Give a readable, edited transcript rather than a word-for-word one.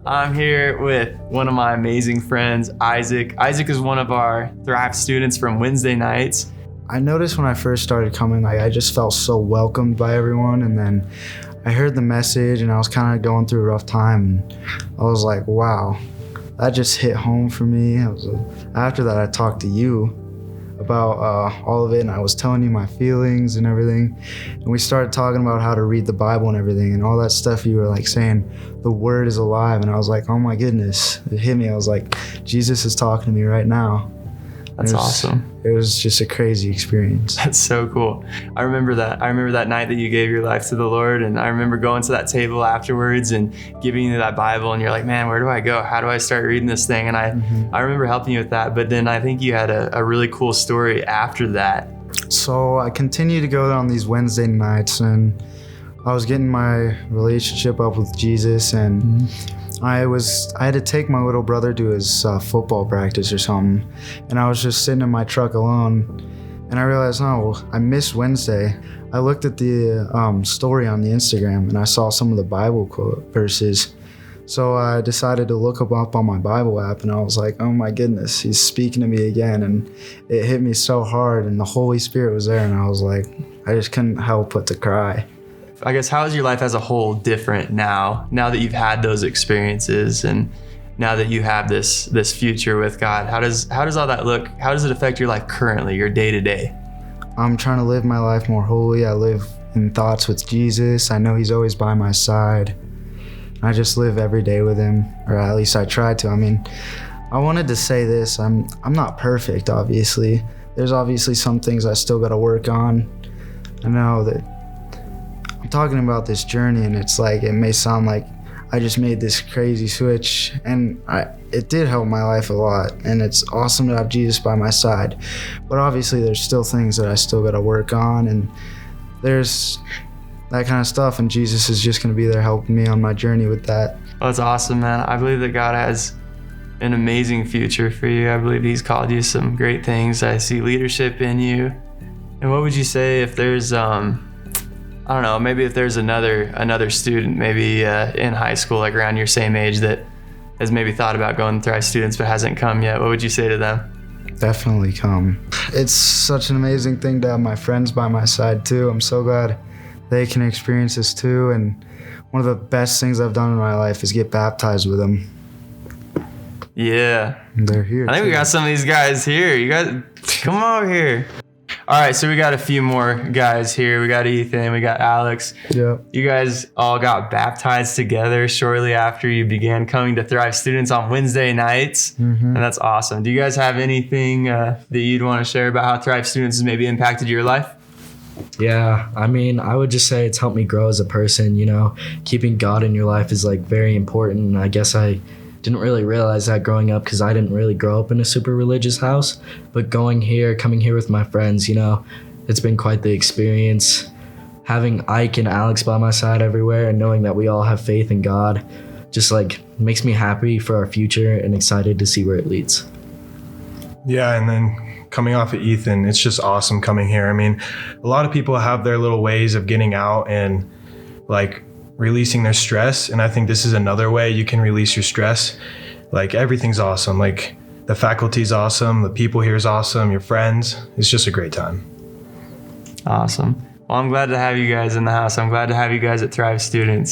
I'm here with one of my amazing friends, Isaac. Isaac is one of our Thrive students from Wednesday nights. I noticed when I first started coming, I just felt so welcomed by everyone. And then I heard the message and I was kind of going through a rough time. And I was like, wow, that just hit home for me. After that, I talked to you about all of it, and I was telling you my feelings and everything, and we started talking about how to read the Bible and everything and all that stuff. You were like saying the word is alive, and I was like, oh my goodness, it hit me. I was like, Jesus is talking to me right now. That's awesome. It was just a crazy experience. That's so cool. I remember that night that you gave your life to the Lord, and I remember going to that table afterwards and giving you that Bible, and you're like, man, where do I go? How do I start reading this thing? And I remember helping you with that, but then I think you had a really cool story after that. So I continued to go on these Wednesday nights, and I was getting my relationship up with Jesus, and I had to take my little brother to his football practice or something, and I was just sitting in my truck alone, and I realized, I missed Wednesday. I looked at the story on the Instagram, and I saw some of the Bible quote verses, so I decided to look them up on my Bible app, and I was like, oh my goodness, he's speaking to me again, and it hit me so hard, and the Holy Spirit was there, and I was like, I just couldn't help but to cry. I guess, how is your life as a whole different now that you've had those experiences and now that you have this future with God? How does all that look? How does it affect your life currently, your day to day? I'm trying to live my life more holy. I live in thoughts with Jesus. I know he's always by my side. I just live every day with him, or at least I try to. I mean, I wanted to say this. I'm not perfect, obviously. There's obviously some things I still got to work on. I know that I'm talking about this journey, and it's like, it may sound like I just made this crazy switch, and it did help my life a lot, and it's awesome to have Jesus by my side. But obviously there's still things that I still got to work on, and there's that kind of stuff, and Jesus is just going to be there helping me on my journey with that. Well, that's awesome, man. I believe that God has an amazing future for you. I believe he's called you some great things. I see leadership in you. And what would you say if there's I don't know, maybe if there's another student maybe in high school, like around your same age, that has maybe thought about going to Thrive Students but hasn't come yet, what would you say to them? Definitely come. It's such an amazing thing to have my friends by my side too. I'm so glad they can experience this too, and one of the best things I've done in my life is get baptized with them. Yeah. They're here. I think we got some of these guys here. You guys, come over here. All right, so we got a few more guys here. We got Ethan, we got Alex. Yeah. You guys all got baptized together shortly after you began coming to Thrive Students on Wednesday nights, and that's awesome. Do you guys have anything that you'd want to share about how Thrive Students has maybe impacted your life? Yeah, I mean, I would just say it's helped me grow as a person. Keeping God in your life is like very important. And I guess I didn't really realize that growing up because I didn't really grow up in a super religious house. But coming here with my friends, it's been quite the experience. Having Ike and Alex by my side everywhere and knowing that we all have faith in God just like makes me happy for our future and excited to see where it leads. Yeah, and then coming off of Ethan, it's just awesome coming here. I mean, a lot of people have their little ways of getting out and like releasing their stress, and I think this is another way you can release your stress. Like, everything's awesome. Like, the faculty's awesome, the people here is awesome, your friends. It's just a great time. Awesome. Well, I'm glad to have you guys in the house. I'm glad to have you guys at Thrive Students.